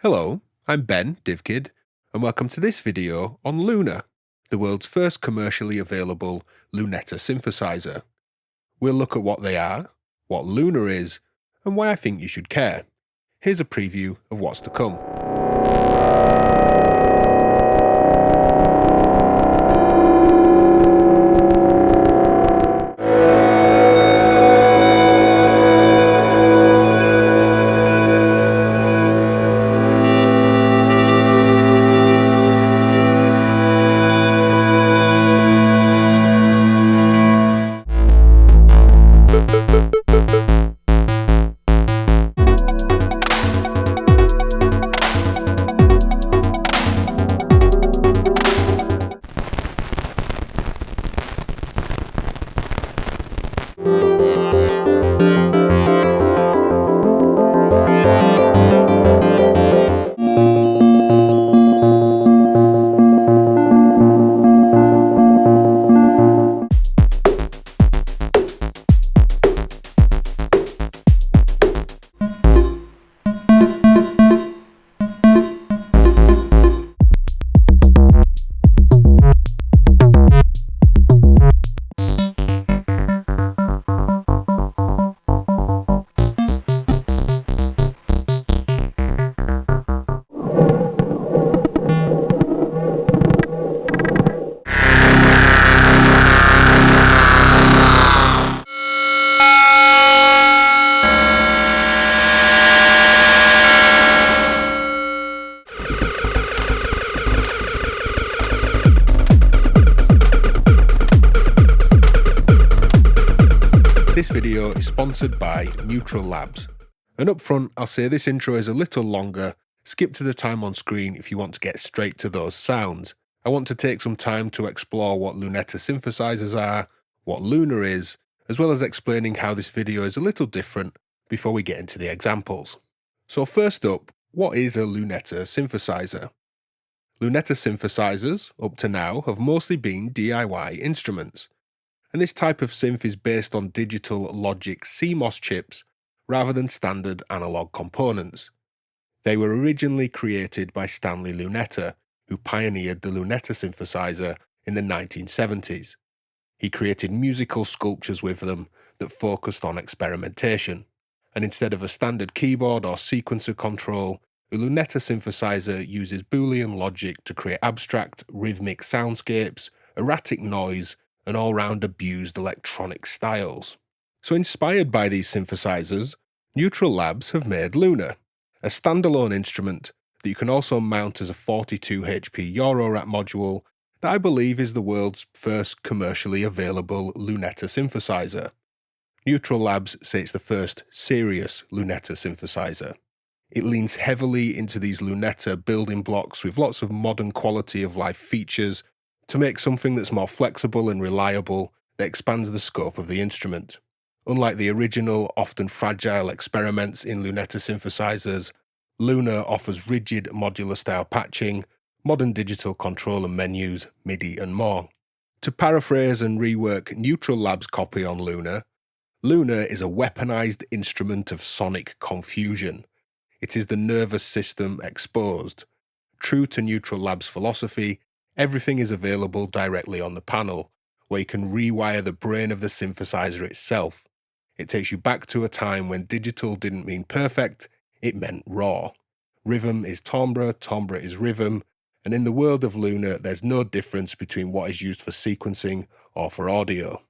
Hello, I'm Ben, DivKid, and welcome to this video on Luna, the world's first commercially available Lunetta synthesizer. We'll look at what they are, what Luna is, and why I think you should care. Here's a preview of what's to come. This video is sponsored by Neutral Labs, and up front I'll say this intro is a little longer. Skip to the time on screen if you want to get straight to those sounds. I want to take some time to explore what Lunetta synthesizers are, what Luna is, as well as explaining how this video is a little different before we get into the examples. So first up, what is a Lunetta synthesizer? Lunetta synthesizers, up to now, have mostly been DIY instruments. And this type of synth is based on digital logic CMOS chips rather than standard analog components. They were originally created by Stanley Lunetta, who pioneered the Lunetta synthesizer in the 1970s. He created musical sculptures with them that focused on experimentation, and instead of a standard keyboard or sequencer control, the Lunetta synthesizer uses Boolean logic to create abstract, rhythmic soundscapes, erratic noise, and all-round abused electronic styles. So inspired by these synthesizers, Neutral Labs have made Luna, a standalone instrument that you can also mount as a 42 HP Eurorack module that I believe is the world's first commercially available Lunetta synthesizer. Neutral Labs say it's the first serious Lunetta synthesizer. It leans heavily into these Lunetta building blocks with lots of modern quality of life features to make something that's more flexible and reliable that expands the scope of the instrument. Unlike the original, often fragile experiments in Lunetta synthesizers, Luna offers rigid modular style patching, modern digital control and menus, MIDI and more. To paraphrase and rework Neutral Labs' copy on Luna, Luna is a weaponized instrument of sonic confusion. It is the nervous system exposed. True to Neutral Labs' philosophy, everything is available directly on the panel, where you can rewire the brain of the synthesizer itself. It takes you back to a time when digital didn't mean perfect, it meant raw. Rhythm is timbre, timbre is rhythm, and in the world of Luna, there's no difference between what is used for sequencing or for audio.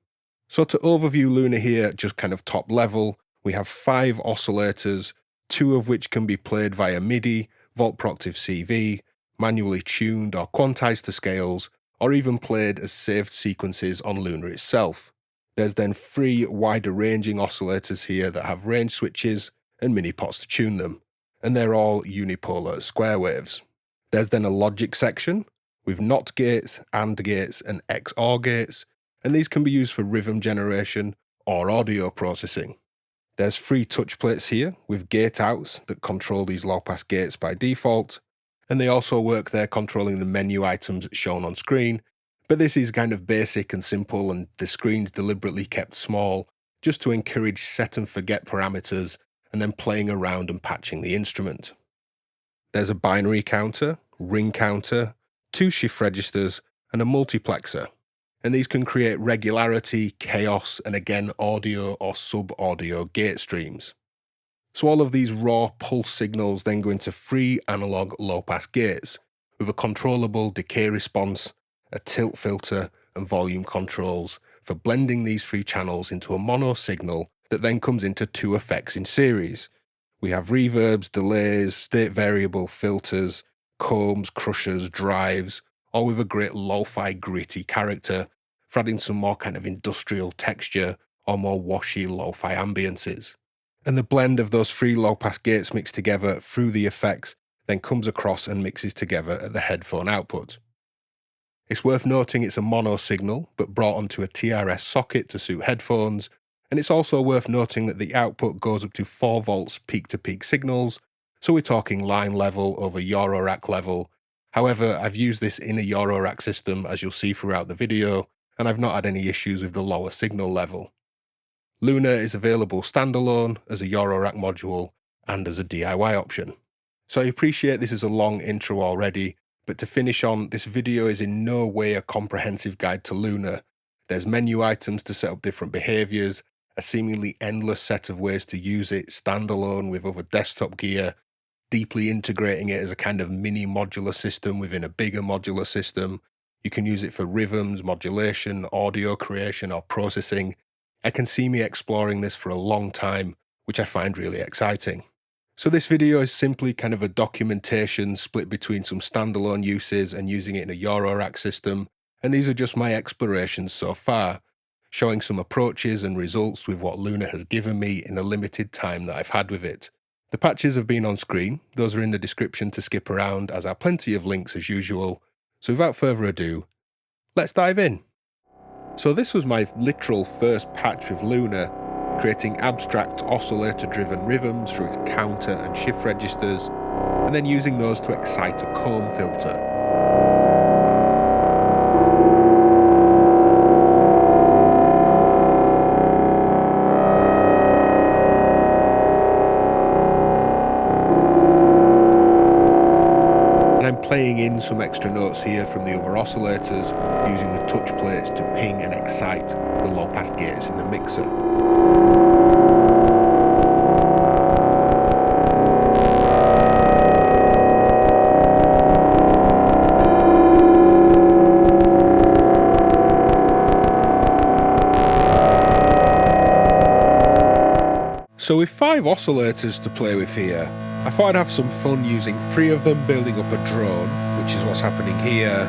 So to overview Luna here, just kind of top level, we have 5 oscillators, 2 of which can be played via MIDI, Volt Proctive CV, manually tuned or quantized to scales, or even played as saved sequences on Luna itself. There's then 3 wider ranging oscillators here that have range switches and mini pots to tune them, and they're all unipolar square waves. There's then a logic section with NOT gates, AND gates, and XOR gates, and these can be used for rhythm generation or audio processing. There's 3 touch plates here with gate outs that control these low pass gates by default, and they also work there controlling the menu items shown on screen, but this is kind of basic and simple, and the screen's deliberately kept small just to encourage set and forget parameters and then playing around and patching the instrument. There's a binary counter, ring counter, 2 shift registers, and a multiplexer. And these can create regularity, chaos, and again audio or sub-audio gate streams. So all of these raw pulse signals then go into 3 analog low-pass gates, with a controllable decay response, a tilt filter, and volume controls for blending these 3 channels into a mono signal that then comes into 2 effects in series. We have reverbs, delays, state variable filters, combs, crushers, drives, all with a great lo-fi gritty character for adding some more kind of industrial texture or more washy lo-fi ambiences. And the blend of those 3 low-pass gates mixed together through the effects then comes across and mixes together at the headphone output. It's worth noting it's a mono signal, but brought onto a TRS socket to suit headphones, and it's also worth noting that the output goes up to 4 volts peak-to-peak signals, so we're talking line level over Eurorack level. However, I've used this in a Eurorack system, as you'll see throughout the video, and I've not had any issues with the lower signal level. Luna is available standalone, as a Eurorack module, and as a DIY option. So I appreciate this is a long intro already, but to finish on, this video is in no way a comprehensive guide to Luna. There's menu items to set up different behaviours, a seemingly endless set of ways to use it standalone with other desktop gear, deeply integrating it as a kind of mini modular system within a bigger modular system. You can use it for rhythms, modulation, audio creation, or processing. I can see me exploring this for a long time, which I find really exciting. So this video is simply kind of a documentation split between some standalone uses and using it in a Eurorack system, and these are just my explorations so far, showing some approaches and results with what Luna has given me in the limited time that I've had with it. The patches have been on screen, those are in the description to skip around, as are plenty of links as usual. So without further ado, let's dive in. So this was my literal first patch with Luna, creating abstract oscillator-driven rhythms through its counter and shift registers, and then using those to excite a comb filter. And I'm playing in some extra notes here from the other oscillators, using the touch plates to ping and excite the low-pass gates in the mixer. So with 5 oscillators to play with here, I thought I'd have some fun using 3 of them building up a drone, which is what's happening here.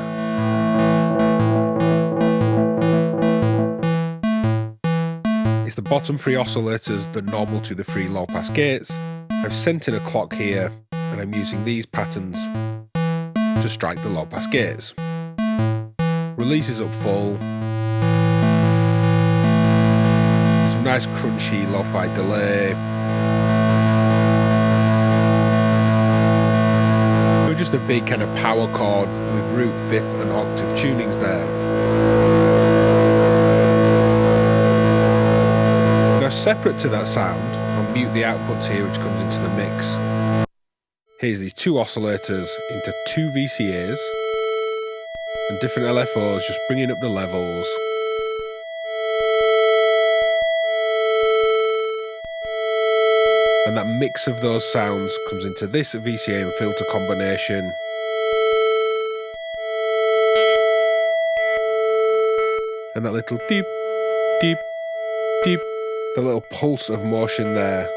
It's the bottom 3 oscillators, the normal to the 3 low-pass gates. I've sent in a clock here, and I'm using these patterns to strike the low-pass gates. Release is up full. Some nice crunchy lo-fi delay. Just a big kind of power chord with root, fifth and octave tunings there. Now separate to that sound, I'll mute the outputs here which comes into the mix. Here's these 2 oscillators into 2 VCAs and different LFOs, just bringing up the levels. And that mix of those sounds comes into this VCA and filter combination. And that little deep, deep, deep, the little pulse of motion there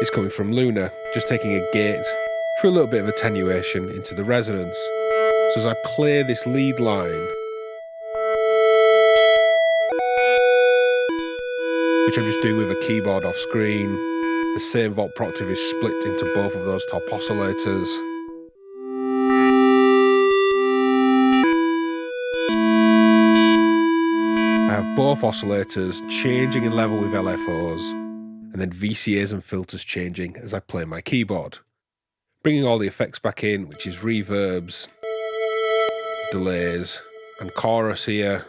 is coming from Luna, just taking a gate for a little bit of attenuation into the resonance. So as I play this lead line, which I'm just doing with a keyboard off screen, the same volt per octave is split into both of those top oscillators. I have both oscillators changing in level with LFOs, and then VCAs and filters changing as I play my keyboard. Bringing all the effects back in, which is reverbs, delays, and chorus here.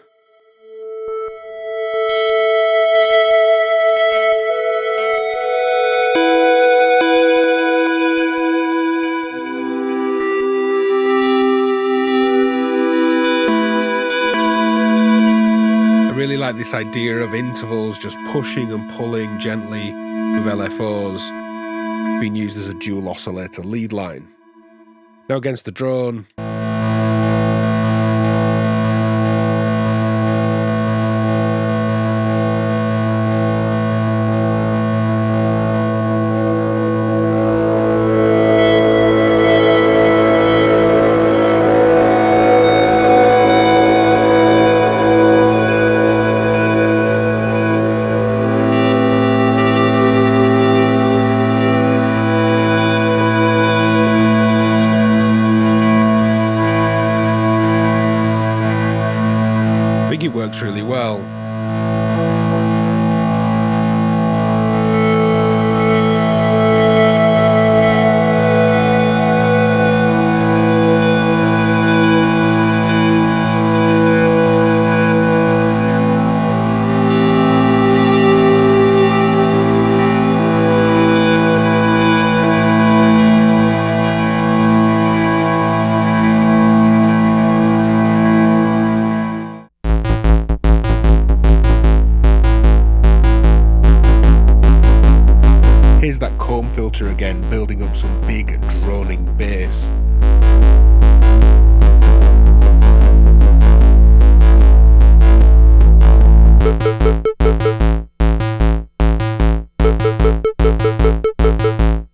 like this idea of intervals just pushing and pulling gently with LFOs being used as a dual oscillator lead line. Now against the drone, I think it works really well. Here's that comb filter again, building up some big droning bass.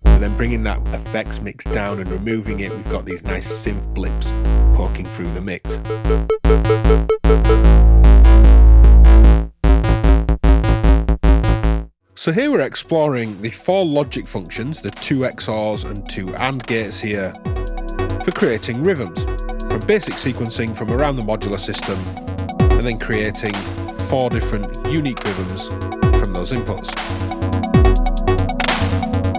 And then bringing that effects mix down and removing it, we've got these nice synth blips poking through the mix. So here we're exploring the 4 logic functions, the 2 XORs and 2 AND gates here, for creating rhythms, from basic sequencing from around the modular system, and then creating 4 different unique rhythms from those inputs.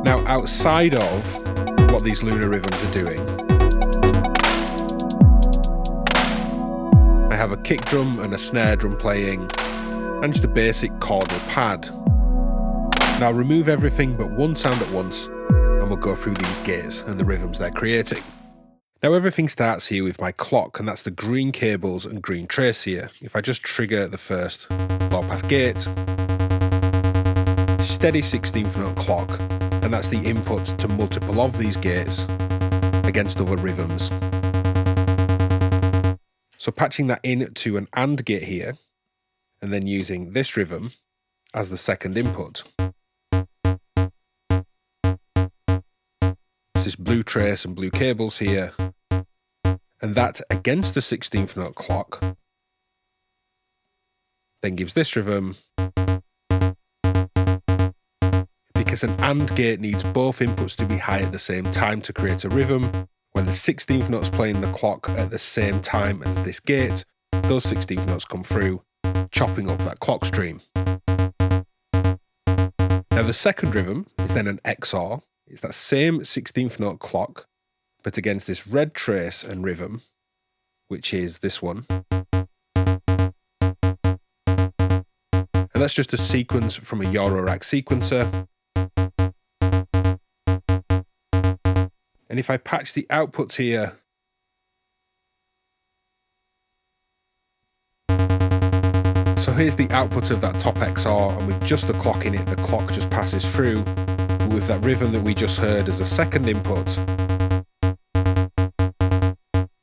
Now outside of what these lunar rhythms are doing, I have a kick drum and a snare drum playing, and just a basic chordal pad. Now I'll remove everything but one sound at once, and we'll go through these gates and the rhythms they're creating. Now everything starts here with my clock, and that's the green cables and green trace here. If I just trigger the first low pass gate, steady 16th note clock, and that's the input to multiple of these gates against other rhythms. So patching that in to an AND gate here, and then using this rhythm as the second input. This blue trace and blue cables here, and that against the 16th note clock then gives this rhythm, because an AND gate needs both inputs to be high at the same time to create a rhythm. When the 16th note's playing the clock at the same time as this gate, those 16th notes come through, chopping up that clock stream. Now the second rhythm is then an XOR. It's that same 16th note clock, but against this red trace and rhythm, which is this one. And that's just a sequence from a Eurorack sequencer. And if I patch the outputs here, so here's the output of that top XOR, and with just the clock in it, the clock just passes through. With that rhythm that we just heard as a second input,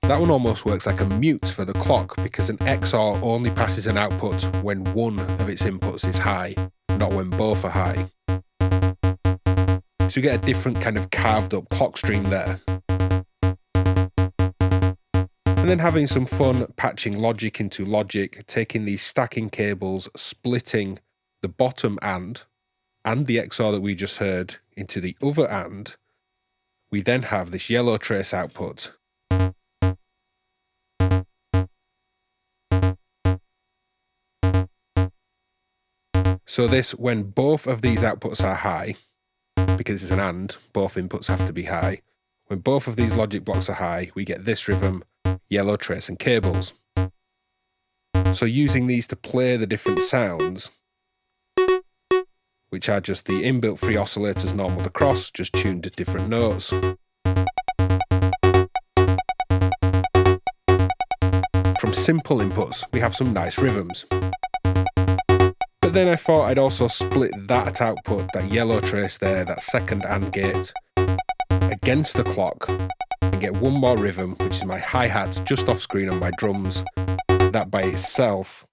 that one almost works like a mute for the clock, because an XOR only passes an output when one of its inputs is high, not when both are high. So you get a different kind of carved up clock stream there. And then having some fun patching logic into logic, taking these stacking cables, splitting the bottom and the XOR that we just heard into the other AND, we then have this yellow trace output. So this, when both of these outputs are high, because it's an AND, both inputs have to be high. When both of these logic blocks are high, we get this rhythm, yellow trace and cables. So using these to play the different sounds, which are just the inbuilt 3 oscillators normalled across, just tuned to different notes. From simple inputs, we have some nice rhythms. But then I thought I'd also split that output, that yellow trace there, that second AND gate, against the clock and get one more rhythm, which is my hi-hat just off screen on my drums. That by itself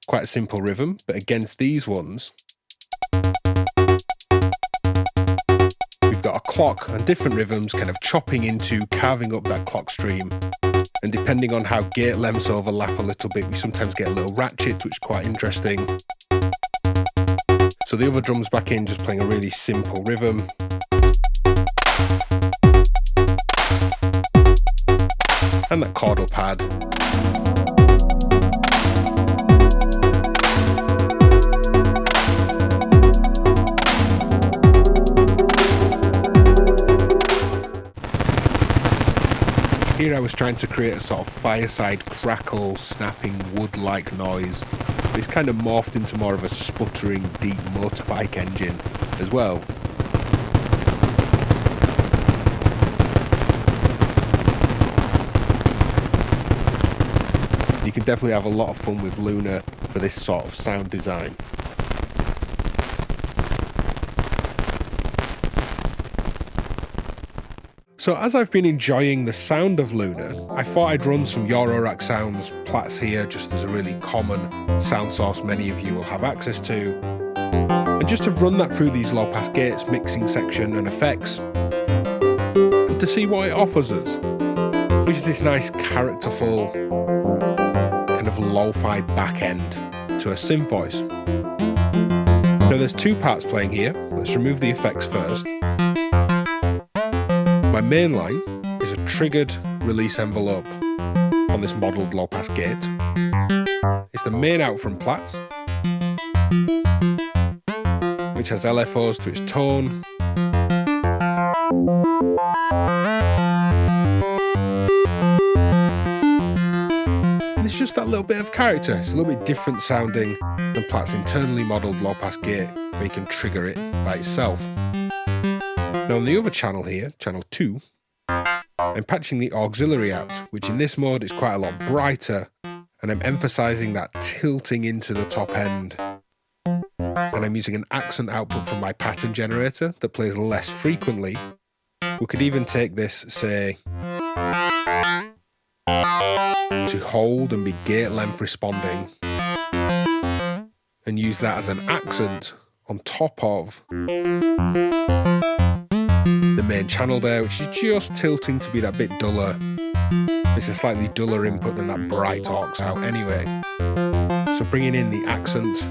quite a simple rhythm, but against these ones we've got a clock and different rhythms kind of chopping into, carving up that clock stream. And depending on how gate lengths overlap a little bit, we sometimes get a little ratchet, which is quite interesting. So the other drum's back in, just playing a really simple rhythm. And that chordal pad. Here I was trying to create a sort of Fireside crackle, snapping wood-like noise. It's kind of morphed into more of a sputtering, deep motorbike engine as well. You can definitely have a lot of fun with Luna for this sort of sound design. So as I've been enjoying the sound of Luna, I thought I'd run some Eurorack sounds, Platts here, just as a really common sound source many of you will have access to. And just to run that through these low pass gates, mixing section and effects, and to see what it offers us, which is this nice characterful kind of lo-fi back end to a synth voice. Now there's two parts playing here. Let's remove the effects first. My main line is a triggered release envelope on this modelled low pass gate. It's the main out from Platts, which has LFOs to its tone. And it's just that little bit of character. It's a little bit different sounding than Platts' internally modelled low pass gate, where you can trigger it by itself. Now on the other channel here, channel 2, I'm patching the auxiliary out, which in this mode is quite a lot brighter, and I'm emphasising that tilting into the top end. And I'm using an accent output from my pattern generator that plays less frequently. We could even take this, say, to hold and be gate length responding, and use that as an accent on top of the main channel there, which is just tilting to be that bit duller. It's a slightly duller input than that bright aux out anyway. So bringing in the accent.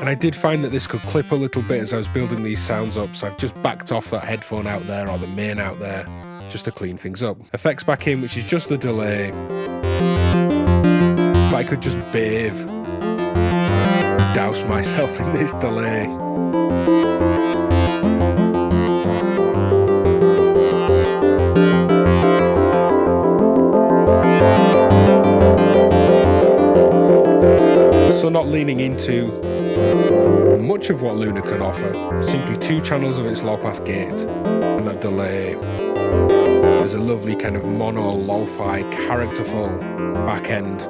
And I did find that this could clip a little bit as I was building these sounds up, so I've just backed off that headphone out there, or the main out there, just to clean things up. Effects back in, which is just the delay. But I could just bathe, douse myself in this delay. So not leaning into much of what Luna can offer, simply 2 channels of its low pass gate and that delay. There's a lovely kind of mono lo-fi characterful back end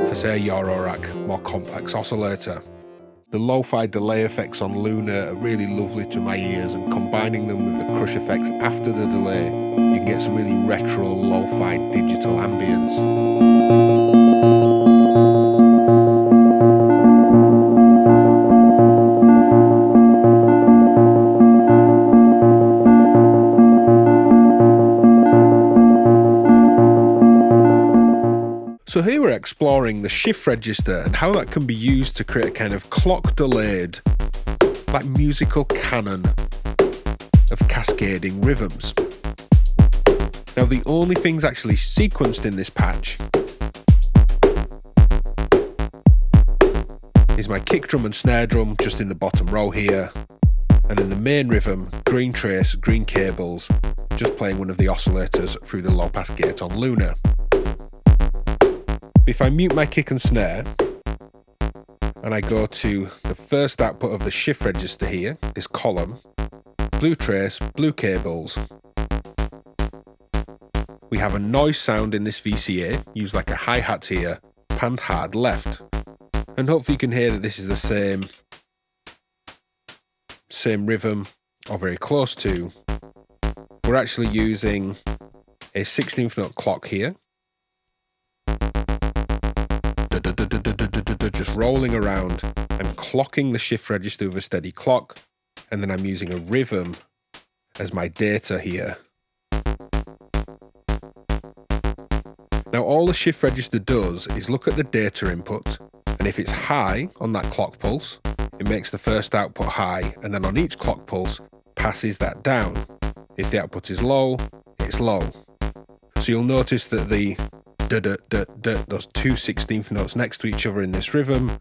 for, say, a Eurorack more complex oscillator. The lo-fi delay effects on Luna are really lovely to my ears, and combining them with the crush effects after the delay, you can get some really retro lo-fi digital ambience. So here we're exploring the shift register and how that can be used to create a kind of clock delayed, like musical canon of cascading rhythms. Now the only things actually sequenced in this patch is my kick drum and snare drum just in the bottom row here, and then the main rhythm, green trace, green cables, just playing one of the oscillators through the low pass gate on Luna. If I mute my kick and snare, and I go to the first output of the shift register here, this column, blue trace, blue cables. We have a noise sound in this VCA, used like a hi-hat here, panned hard left. And hopefully you can hear that this is the same rhythm, or very close to. We're actually using a 16th note clock here. Just rolling around. I'm clocking the shift register with a steady clock, and then I'm using a rhythm as my data here. Now all the shift register does is look at the data input, and if it's high on that clock pulse, it makes the first output high, and then on each clock pulse passes that down. If the output is low, it's low. So you'll notice that the those two 16th notes next to each other in this rhythm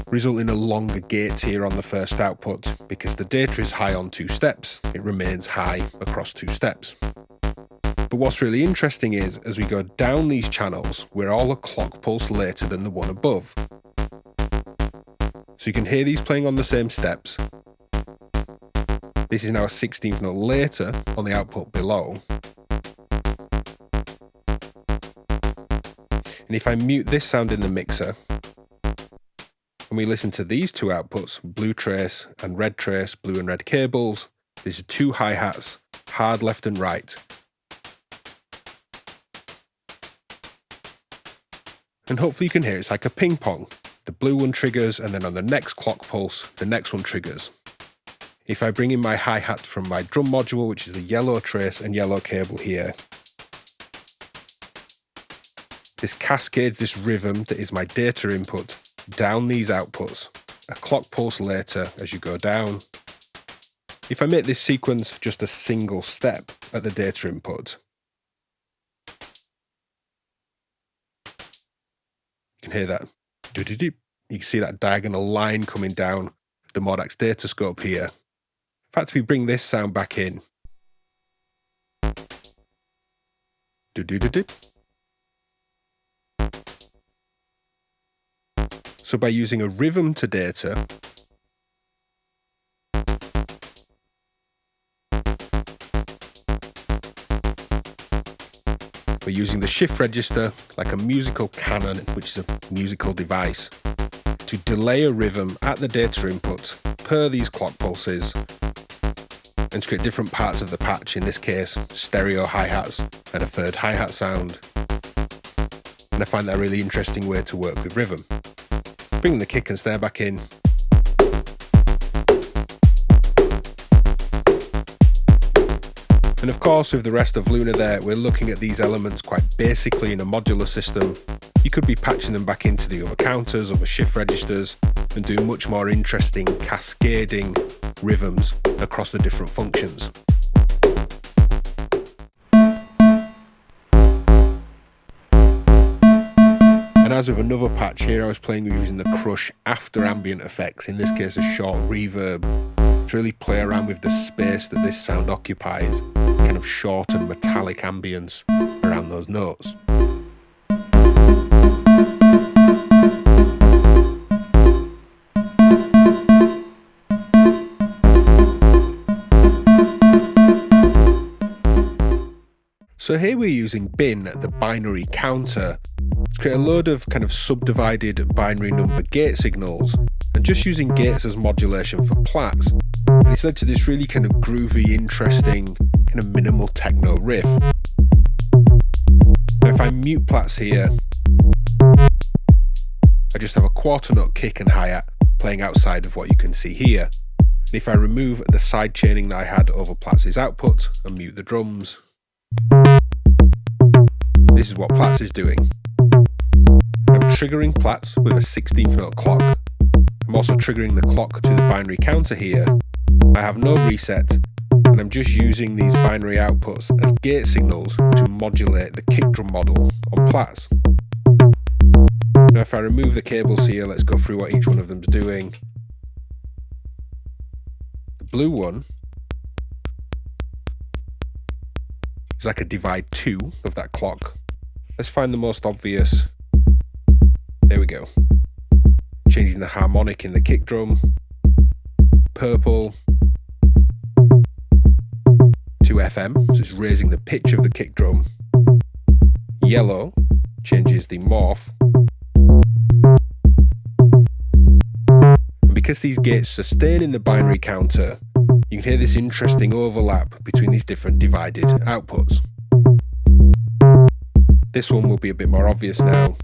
result in a longer gate here on the first output. Because the data is high on 2 steps, it remains high across 2 steps. But what's really interesting is, as we go down these channels, we're all a clock pulse later than the one above. So you can hear these playing on the same steps. This is now a 16th note later on the output below. And if I mute this sound in the mixer, and we listen to these 2 outputs, blue trace and red trace, blue and red cables, these are 2 hi-hats, hard left and right. And hopefully you can hear it's like a ping pong. The blue one triggers, and then on the next clock pulse, the next one triggers. If I bring in my hi-hat from my drum module, which is the yellow trace and yellow cable here, this cascades this rhythm that is my data input down these outputs, a clock pulse later as you go down. If I make this sequence just a single step at the data input, you can hear that. You can see that diagonal line coming down the Modax data scope here. In fact, if we bring this sound back in, so by using a rhythm to data, we're using the shift register like a musical canon, which is a musical device, to delay a rhythm at the data input per these clock pulses and to create different parts of the patch, in this case stereo hi-hats and a third hi-hat sound. And I find that a really interesting way to work with rhythm. Bring the kick and snare back in. And of course, with the rest of Luna there, we're looking at these elements quite basically in a modular system. You could be patching them back into the other counters, other shift registers, and do much more interesting cascading rhythms across the different functions. And as with another patch here, I was playing using the crush after ambient effects, in this case a short reverb, to really play around with the space that this sound occupies, kind of short and metallic ambience around those notes. So here we're using bin, the binary counter, to create a load of kind of subdivided binary number gate signals, and just using gates as modulation for plats. And it's led to this really kind of groovy, interesting, kind of minimal techno riff. Now if I mute plats here, I just have a quarter note kick and hi-hat playing outside of what you can see here. And if I remove the side chaining that I had over plats' output and mute the drums, this is what plats is doing. I'm triggering plats with a 16th note clock. I'm also triggering the clock to the binary counter here. I have no reset, and I'm just using these binary outputs as gate signals to modulate the kick drum model on plats. Now if I remove the cables here, let's go through what each one of them's doing. The blue one is like a divide 2 of that clock. Let's find the most obvious. There we go. Changing the harmonic in the kick drum. Purple. to FM, so it's raising the pitch of the kick drum. Yellow changes the morph. And because these gates sustain in the binary counter, you can hear this interesting overlap between these different divided outputs. This one will be a bit more obvious now.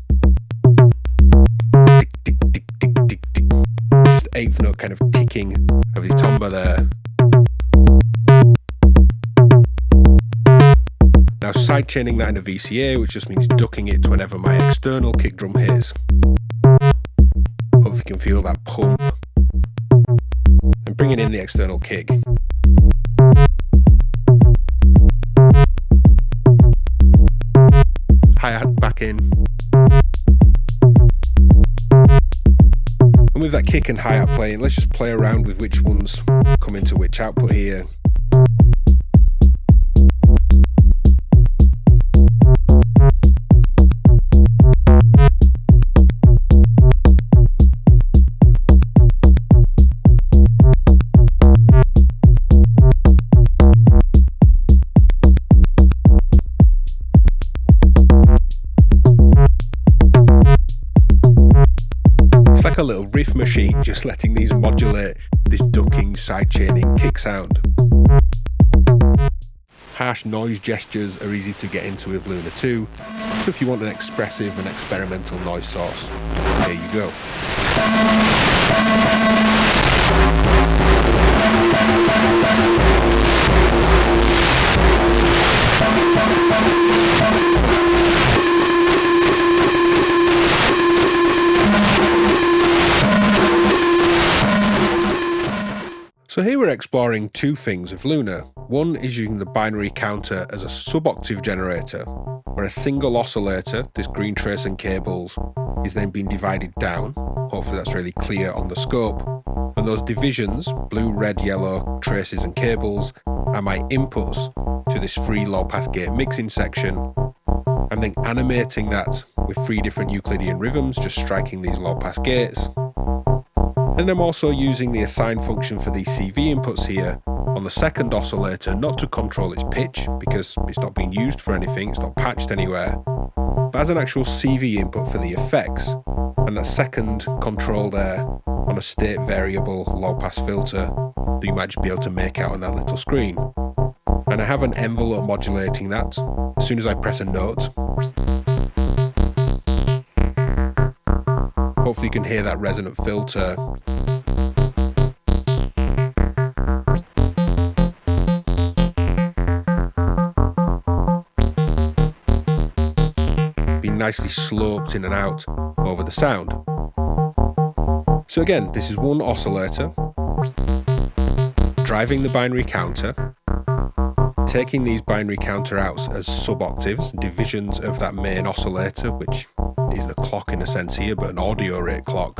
Tick, tick, tick, tick, tick, tick. Just eighth note kind of ticking of the timbre there. Now sidechaining that in a VCA, which just means ducking it whenever my external kick drum hits. Hope you can feel that pump. And bringing in the external kick. Hi-hat back in. And with that kick and hi-hat playing, let's just play around with which ones come into which output here. Like a little riff machine, just letting these modulate this ducking, sidechaining kick sound. Harsh noise gestures are easy to get into with Luna 2, so if you want an expressive and experimental noise source, there you go. So here we're exploring two things with Luna. One is using the binary counter as a sub-octave generator, where a single oscillator, this green trace and cables, is then being divided down. Hopefully that's really clear on the scope. And those divisions, blue, red, yellow, traces and cables, are my inputs to this free low-pass gate mixing section. I'm then animating that with 3 different Euclidean rhythms, just striking these low-pass gates. And I'm also using the assign function for these CV inputs here on the second oscillator, not to control its pitch, because it's not being used for anything, it's not patched anywhere, but as an actual CV input for the effects, and that second control there on a state variable low-pass filter that you might just be able to make out on that little screen. And I have an envelope modulating that as soon as I press a note. Hopefully you can hear that resonant filter. Being nicely sloped in and out over the sound. So again, this is one oscillator, driving the binary counter, taking these binary counter outs as sub-octaves, divisions of that main oscillator, which is the clock in a sense here, but an audio rate clock.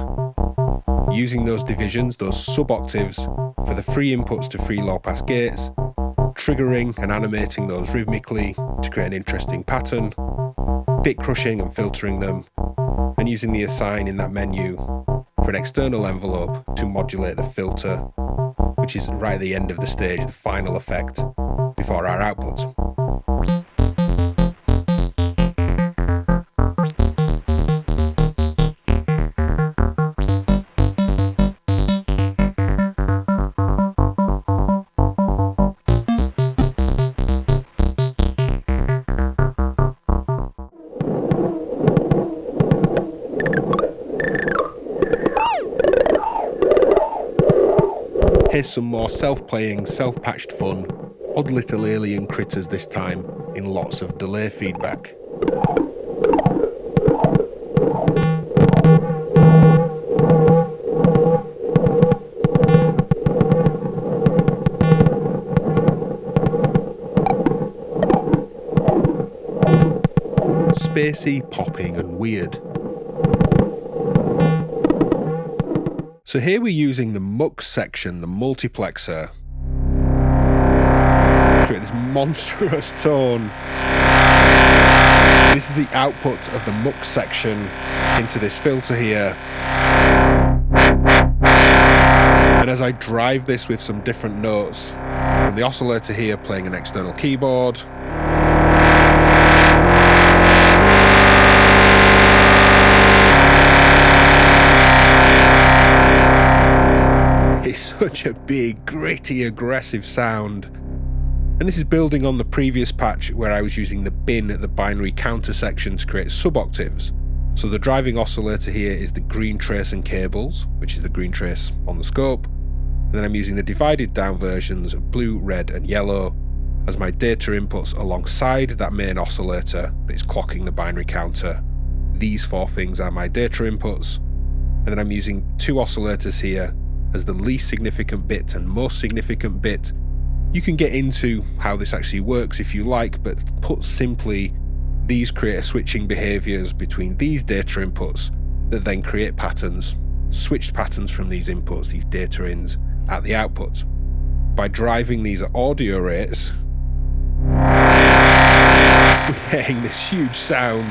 Using those divisions, those sub-octaves, for the 3 inputs to 3 low-pass gates, triggering and animating those rhythmically to create an interesting pattern, bit crushing and filtering them, and using the assign in that menu for an external envelope to modulate the filter, which is right at the end of the stage, the final effect, before our outputs. Here's some more self-playing, self-patched fun, odd little alien critters this time, in lots of delay feedback. Spacey, popping and weird. So here we're using the mux section, the multiplexer, to create this monstrous tone. This is the output of the mux section into this filter here. And as I drive this with some different notes, from from the oscillator here, playing an external keyboard. It's such a big, gritty, aggressive sound. And this is building on the previous patch where I was using the bin at the binary counter section to create sub-octaves. So the driving oscillator here is the green trace and cables, which is the green trace on the scope. And then I'm using the divided down versions of blue, red and yellow as my data inputs alongside that main oscillator that is clocking the binary counter. These four things are my data inputs. And then I'm using two oscillators here as the least significant bit and most significant bit. You can get into how this actually works if you like, but put simply, these create switching behaviors between these data inputs that then create patterns, switched patterns from these inputs, these data ins, at the output. By driving these at audio rates, we're getting this huge sound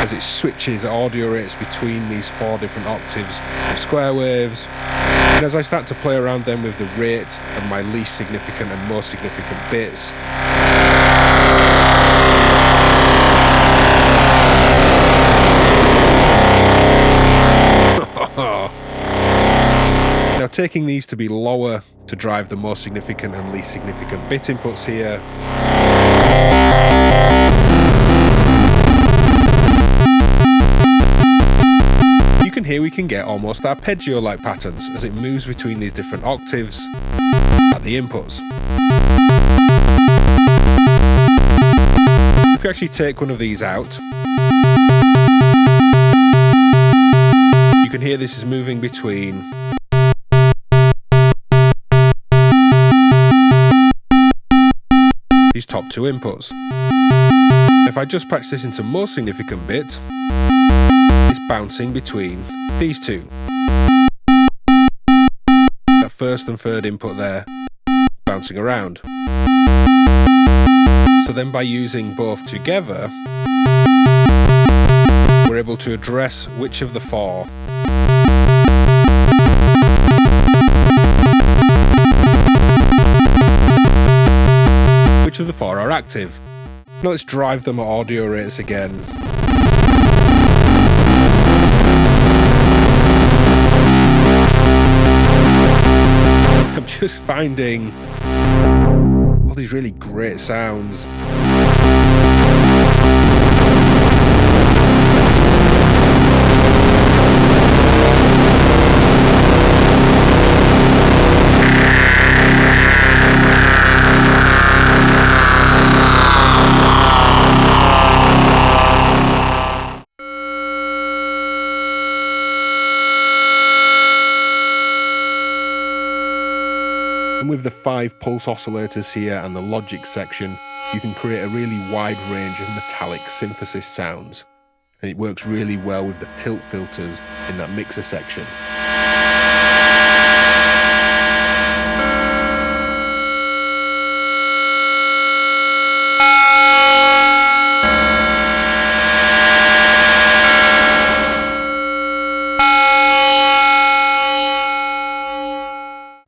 as it switches audio rates between these four different octaves of square waves. And as I start to play around then with the rate of my least significant and most significant bits, now taking these to be lower to drive the most significant and least significant bit inputs here. You can hear we can get almost arpeggio-like patterns as it moves between these different octaves at the inputs. If you actually take one of these out, you can hear this is moving between these top two inputs. If I just patch this into more significant bit, it's bouncing between these two. That first and third input there, bouncing around. So then by using both together, we're able to address which of the four are active. Now let's drive them at audio rates again. I'm just finding all these really great sounds. And with the 5 pulse oscillators here and the logic section, you can create a really wide range of metallic synthesis sounds. And it works really well with the tilt filters in that mixer section.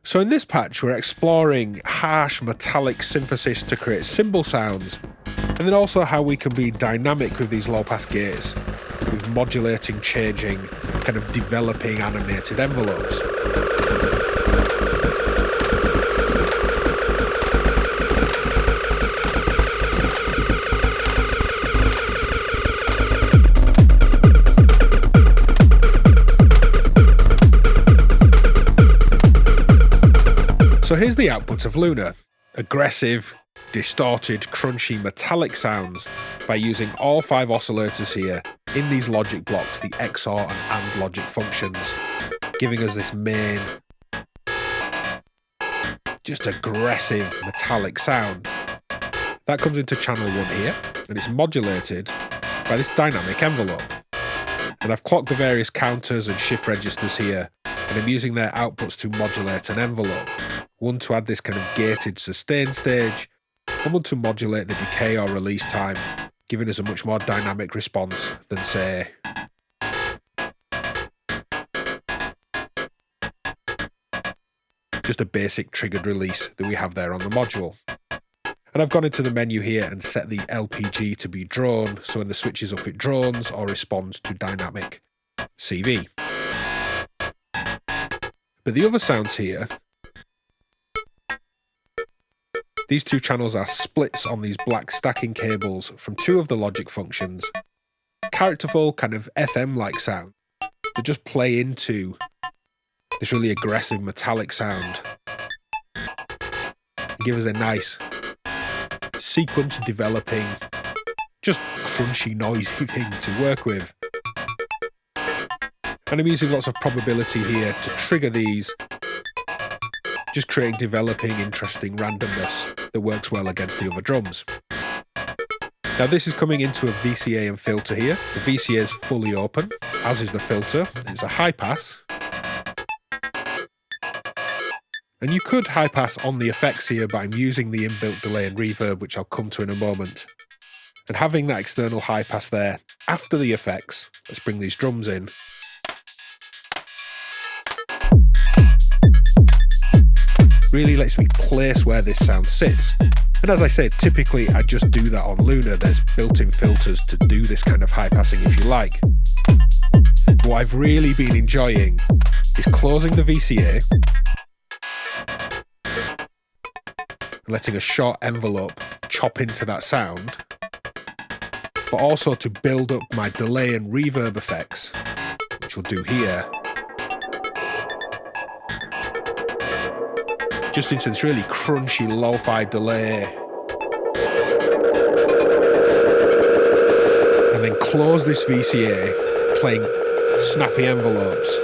So in this patch, we're exploring harsh metallic synthesis to create cymbal sounds, and then also how we can be dynamic with these low-pass gates, with modulating, changing, kind of developing animated envelopes. So here's the output of Luna. Aggressive, distorted, crunchy, metallic sounds by using all 5 oscillators here in these logic blocks, the XOR and AND logic functions, giving us this main, just aggressive metallic sound. That comes into channel 1 here, and it's modulated by this dynamic envelope. And I've clocked the various counters and shift registers here, and I'm using their outputs to modulate an envelope. One to add this kind of gated sustain stage, and one to modulate the decay or release time, giving us a much more dynamic response than, say, just a basic triggered release that we have there on the module. And I've gone into the menu here and set the LPG to be drone, so when the switch is up it drones or responds to dynamic CV. But the other sounds here, these two channels are splits on these black stacking cables from two of the logic functions. Characterful, kind of FM-like sound that just play into this really aggressive metallic sound. Give us a nice sequence developing, just crunchy, noisy thing to work with. And I'm using lots of probability here to trigger these, just creating developing, interesting randomness that works well against the other drums. Now this is coming into a VCA and filter here. The VCA is fully open, as is the filter. It's a high pass. And you could high pass on the effects here, but I'm using the inbuilt delay and reverb, which I'll come to in a moment. And having that external high pass there after the effects, let's bring these drums in. Really lets me place where this sound sits. And as I said, typically I just do that on Luna. There's built-in filters to do this kind of high passing if you like. What I've really been enjoying is closing the VCA, letting a short envelope chop into that sound, but also to build up my delay and reverb effects, which we'll do here, just into this really crunchy lo-fi delay, and then close this VCA playing snappy envelopes.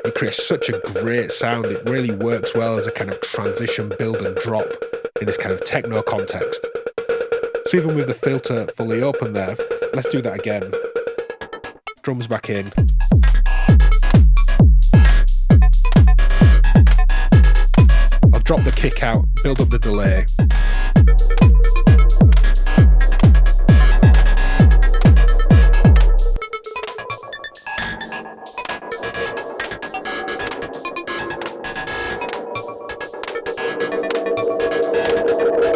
It creates such a great sound. It really works well as a kind of transition build and drop in this kind of techno context. So even with the filter fully open there, let's do that again. Drums back in. I'll drop the kick out, build up the delay.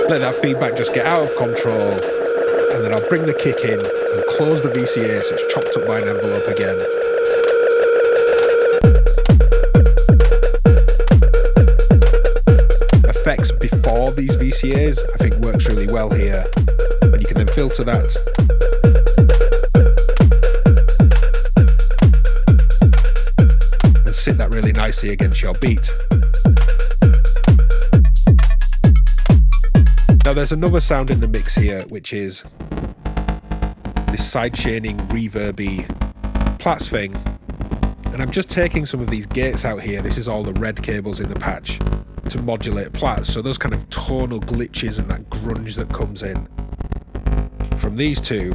Let that feedback just get out of control, and then I'll bring the kick in and close the VCA so it's chopped up by an envelope again. Effects before these VCAs I think works really well here, and you can then filter that. And sit that really nicely against your beat. Now there's another sound in the mix here, which is this side-chaining, reverby Platts thing. And I'm just taking some of these gates out here, this is all the red cables in the patch, to modulate Platts. So those kind of tonal glitches and that grunge that comes in from these two.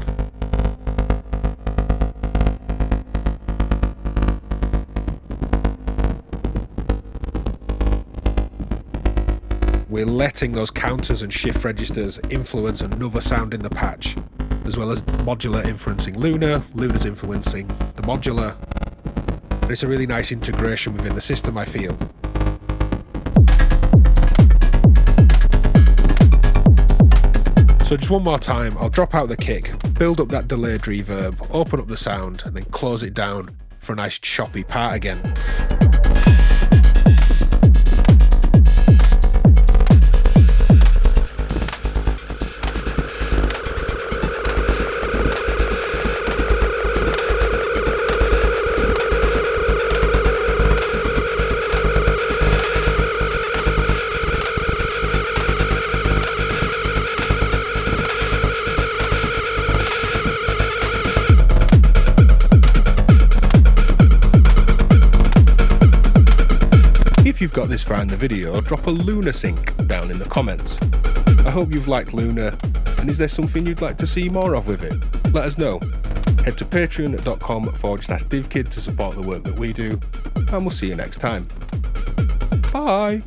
We're letting those counters and shift registers influence another sound in the patch, as well as modular influencing Luna, Luna's influencing the modular. And it's a really nice integration within the system, I feel. So just one more time, I'll drop out the kick, build up that delayed reverb, open up the sound, and then close it down for a nice choppy part again. If you've got this far in the video, drop a Luna sync down in the comments. I hope you've liked Luna, and is there something you'd like to see more of with it? Let us know. Head to patreon.com/DivKid to support the work that we do, and we'll see you next time. Bye!